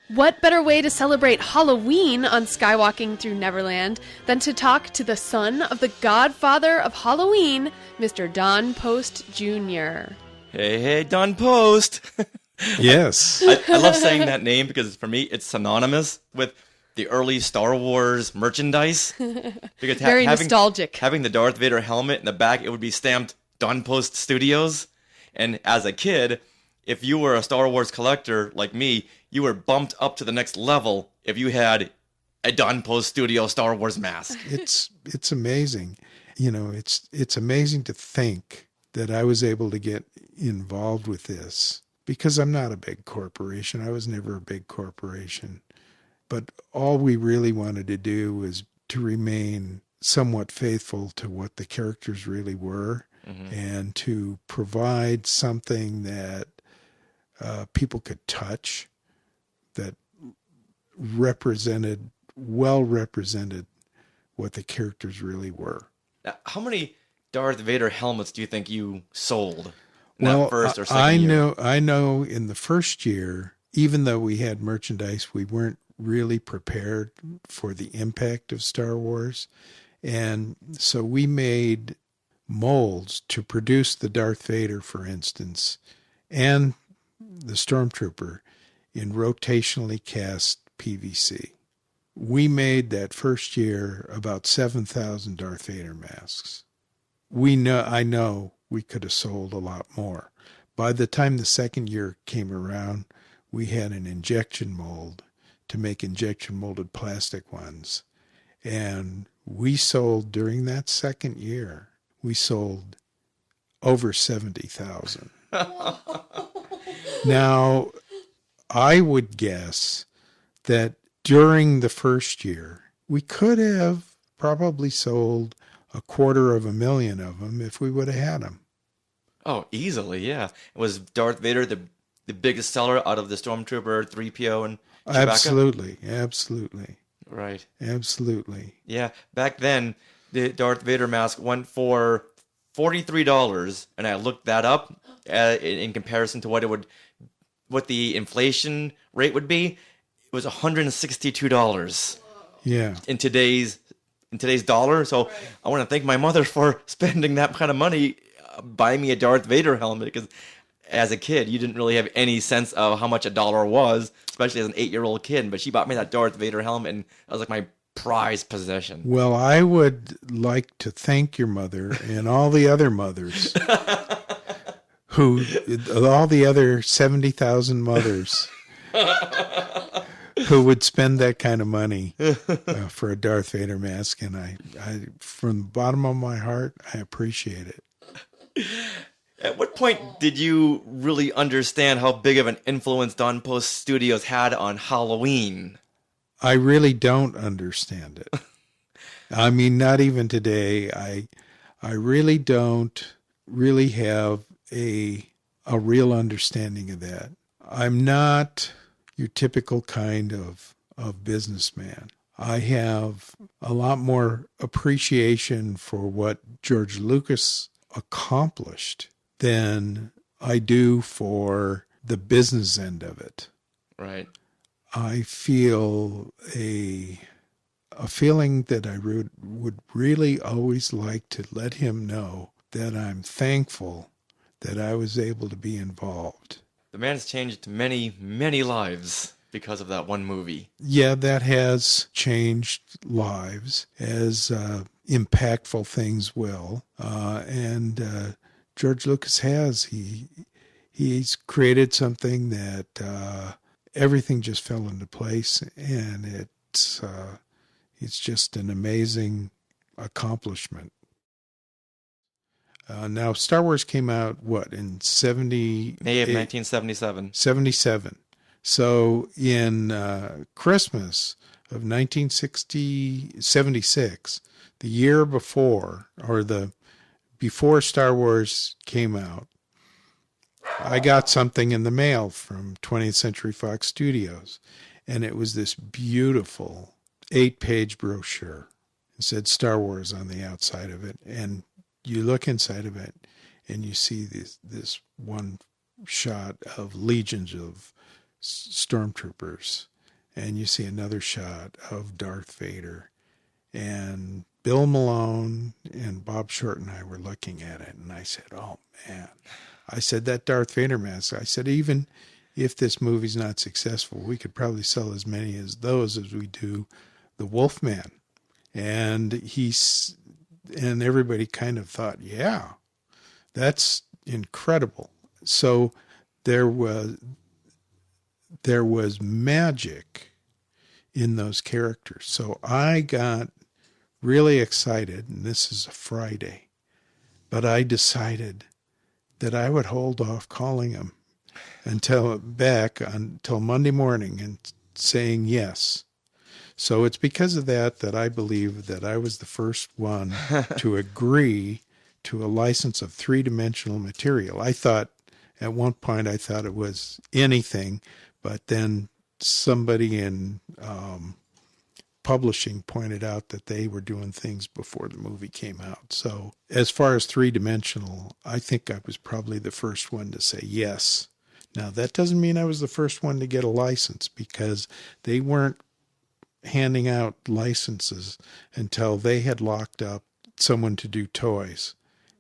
What better way to celebrate Halloween on Skywalking Through Neverland than to talk to the son of the godfather of Halloween, Mr. Don Post Jr. Hey, Don Post. Yes. I love saying that name because for me it's synonymous with the early Star Wars merchandise. Because Very nostalgic. Having the Darth Vader helmet in the back, it would be stamped Don Post Studios. And as a kid, if you were a Star Wars collector like me, you were bumped up to the next level if you had a Don Post Studio Star Wars mask. It's amazing. You know, it's amazing to think that I was able to get involved with this because I'm not a big corporation. I was never a big corporation. But all we really wanted to do was to remain somewhat faithful to what the characters really were, and to provide something that people could touch, that well represented what the characters really were. Now, how many Darth Vader helmets do you think you sold in Well, that first or second year? I know in the first year, even though we had merchandise, we weren't really prepared for the impact of Star Wars. And so we made molds to produce the Darth Vader, for instance, and the Stormtrooper in rotationally cast PVC. We made that first year about 7,000 Darth Vader masks. I know we could have sold a lot more. By the time the second year came around, we had an injection mold to make injection molded plastic ones. And we sold, during that second year, we sold over 70,000. Now, I would guess that during the first year, we could have probably sold 250,000 of them if we would have had them. Oh, easily, yeah. Was Darth Vader the biggest seller out of the Stormtrooper, 3PO, and Chewbacca? Absolutely. Right. Absolutely. Yeah, back then, the Darth Vader mask went for $43, and I looked that up in comparison to what the inflation rate would be. It was $162. Yeah. In today's dollar. So I want to thank my mother for spending that kind of money buying me a Darth Vader helmet, because as a kid, you didn't really have any sense of how much a dollar was, especially as an 8-year-old kid. But she bought me that Darth Vader helmet, and that was like my prized possession. Well, I would like to thank your mother and all the other mothers all the other 70,000 mothers who would spend that kind of money for a Darth Vader mask. And I, from the bottom of my heart, I appreciate it. At what point did you really understand how big of an influence Don Post Studios had on Halloween? I really don't understand it. I mean, not even today. I really don't really have a real understanding of that. I'm not your typical kind of businessman. I have a lot more appreciation for what George Lucas accomplished than I do for the business end of it. Right. I feel a feeling that I would really always like to let him know that I'm thankful that I was able to be involved. The man's changed many, many lives because of that one movie. Yeah, that has changed lives, as impactful things will. And George Lucas has. He's created something that everything just fell into place, and it's just an amazing accomplishment. Now, Star Wars came out, in 70... May of 1977. 77. So in Christmas of 1976, the year before, before Star Wars came out, I got something in the mail from 20th Century Fox Studios, and it was this beautiful 8-page brochure. It said Star Wars on the outside of it, and you look inside of it, and you see this one shot of legions of stormtroopers, and you see another shot of Darth Vader. And Bill Malone and Bob Short and I were looking at it, and I said, oh, man. I said, that Darth Vader mask, I said, even if this movie's not successful, we could probably sell as many as those as we do the Wolfman. And everybody kind of thought, yeah, that's incredible. So there was magic in those characters. So I got really excited, and this is a Friday, but I decided that I would hold off calling him until Monday morning and saying yes. So it's because of that I believe that I was the first one to agree to a license of three-dimensional material. At one point I thought it was anything, but then somebody in publishing pointed out that they were doing things before the movie came out. So as far as three-dimensional, I think I was probably the first one to say yes. Now, that doesn't mean I was the first one to get a license, because they weren't handing out licenses until they had locked up someone to do toys.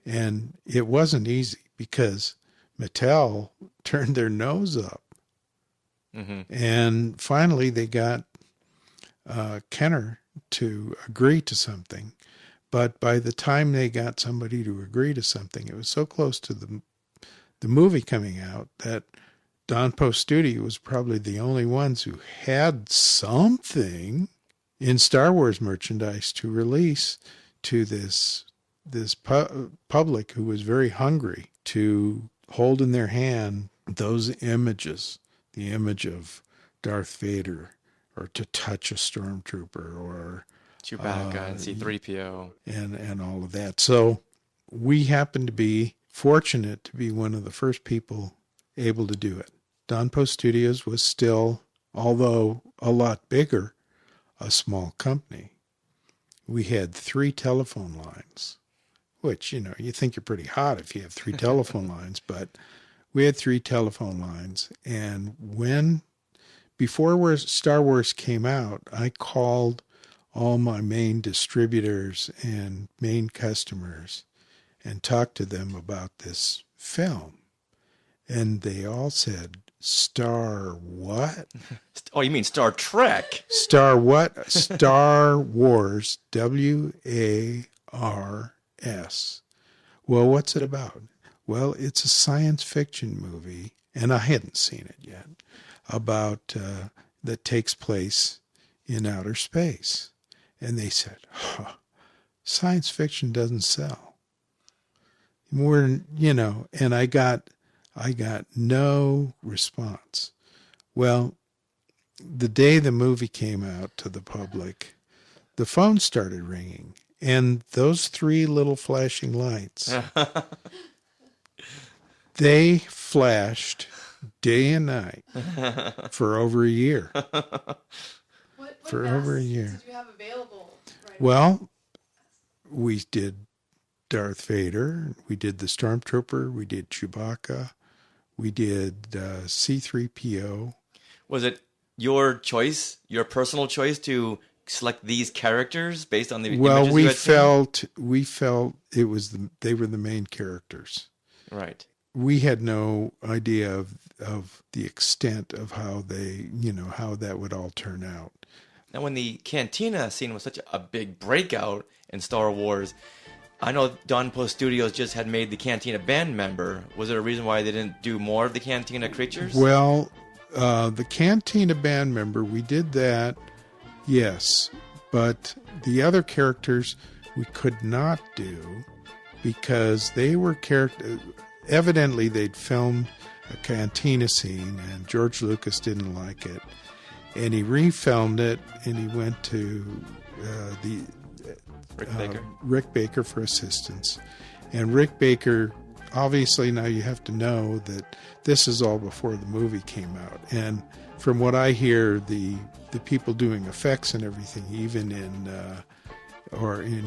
And it wasn't easy, because Mattel turned their nose up. Mm-hmm. And finally they got Kenner to agree to something. But by the time they got somebody to agree to something, it was so close to the movie coming out that Don Post Studio was probably the only ones who had something in Star Wars merchandise to release to this public who was very hungry to hold in their hand those images, the image of Darth Vader, or to touch a stormtrooper, or Chewbacca and C-3PO. And all of that. So we happened to be fortunate to be one of the first people able to do it. Don Post Studios was still, although a lot bigger, a small company. We had 3 telephone lines, which, you think you're pretty hot if you have 3 telephone lines, but we had 3 telephone lines. And before Star Wars came out, I called all my main distributors and main customers and talked to them about this film. And they all said, Star what? Oh, you mean Star Trek? Star what? Star Wars, W-A-R-S. Well, what's it about? Well, it's a science fiction movie, and I hadn't seen it yet, about that takes place in outer space. And they said, science fiction doesn't sell. And I got no response. Well, the day the movie came out to the public, the phone started ringing, and those 3 little flashing lights, they flashed day and night for over a year. What over a year. Did you have available? Right well, we did Darth Vader, we did the Stormtrooper, we did Chewbacca, we did C-3PO. Was it your choice, your personal choice, to select these characters based on the images you had seen? we felt it was they were the main characters. Right. We had no idea of the extent of how how that would all turn out. Now, when the Cantina scene was such a big breakout in Star Wars, I know Don Post Studios just had made the Cantina band member. Was there a reason why they didn't do more of the Cantina creatures? Well, the Cantina band member, we did that, yes. But the other characters we could not do because they were evidently they'd filmed a Cantina scene and George Lucas didn't like it. And he refilmed it, and he went to Rick Baker for assistance. And Rick Baker, obviously now you have to know that this is all before the movie came out. And from what I hear, the people doing effects and everything, even in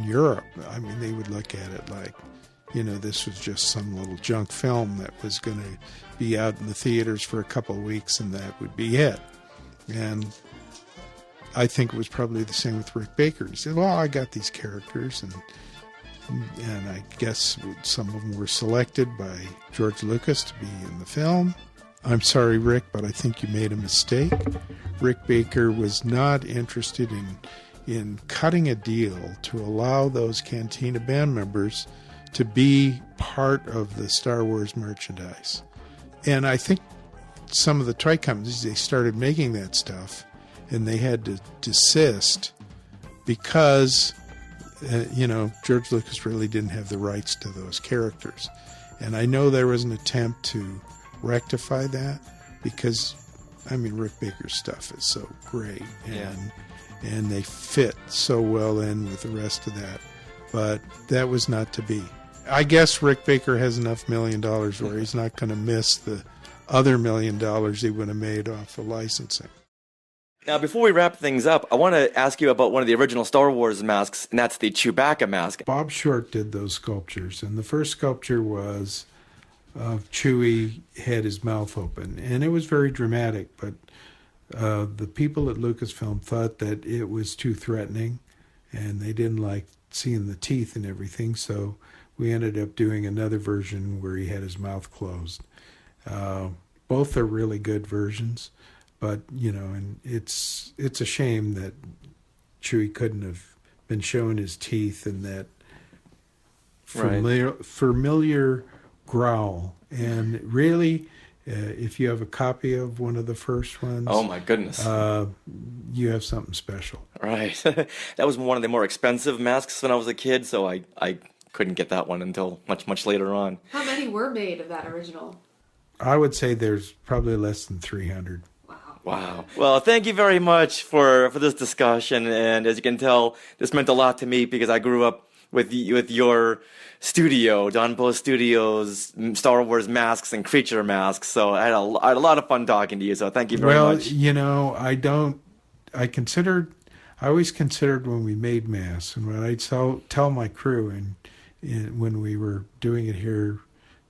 Europe, I mean, they would look at it like, this was just some little junk film that was going to be out in the theaters for a couple of weeks, and that would be it. And I think it was probably the same with Rick Baker. He said, well, I got these characters, and I guess some of them were selected by George Lucas to be in the film. I'm sorry, Rick, but I think you made a mistake. Rick Baker was not interested in cutting a deal to allow those Cantina band members to be part of the Star Wars merchandise. And I think some of the toy companies, they started making that stuff, and they had to desist because, George Lucas really didn't have the rights to those characters. And I know there was an attempt to rectify that because, Rick Baker's stuff is so great, and they fit so well in with the rest of that. But that was not to be. I guess Rick Baker has enough $1 million where he's not going to miss the other $1 million he would have made off the licensing. Now, before we wrap things up, I want to ask you about one of the original Star Wars masks, and that's the Chewbacca mask. Bob Short did those sculptures, and the first sculpture was of Chewie had his mouth open, and it was very dramatic, but the people at Lucasfilm thought that it was too threatening, and they didn't like seeing the teeth and everything, so we ended up doing another version where he had his mouth closed. Both are really good versions, but, and it's a shame that Chewie couldn't have been showing his teeth and that familiar growl. And really, if you have a copy of one of the first ones, oh my goodness, you have something special. Right. That was one of the more expensive masks when I was a kid, so I couldn't get that one until much later on. How many were made of that original? I would say there's probably less than 300. Wow. Well, thank you very much for this discussion. And as you can tell, this meant a lot to me because I grew up with your studio, Don Post Studios, Star Wars masks and creature masks. So I had a lot of fun talking to you. So thank you very much. Well, I always considered when we made masks, and when I'd tell my crew, and when we were doing it here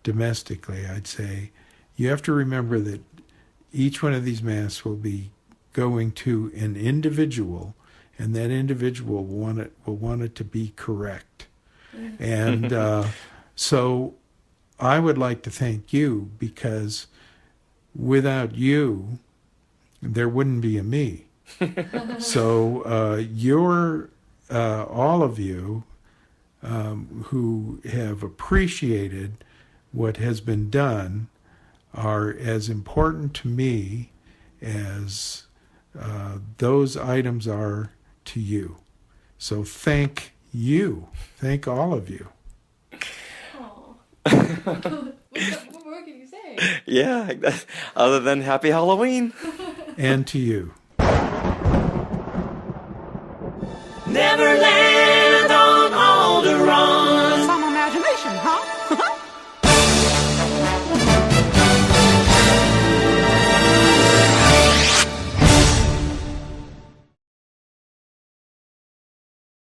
domestically, I'd say, you have to remember that each one of these masks will be going to an individual, and that individual will want it to be correct. And so I would like to thank you, because without you, there wouldn't be a me. So you're all of you who have appreciated what has been done are as important to me as those items are to you. So thank you. Thank all of you. Oh. What more can you say? Yeah, other than Happy Halloween. And to you. Neverland.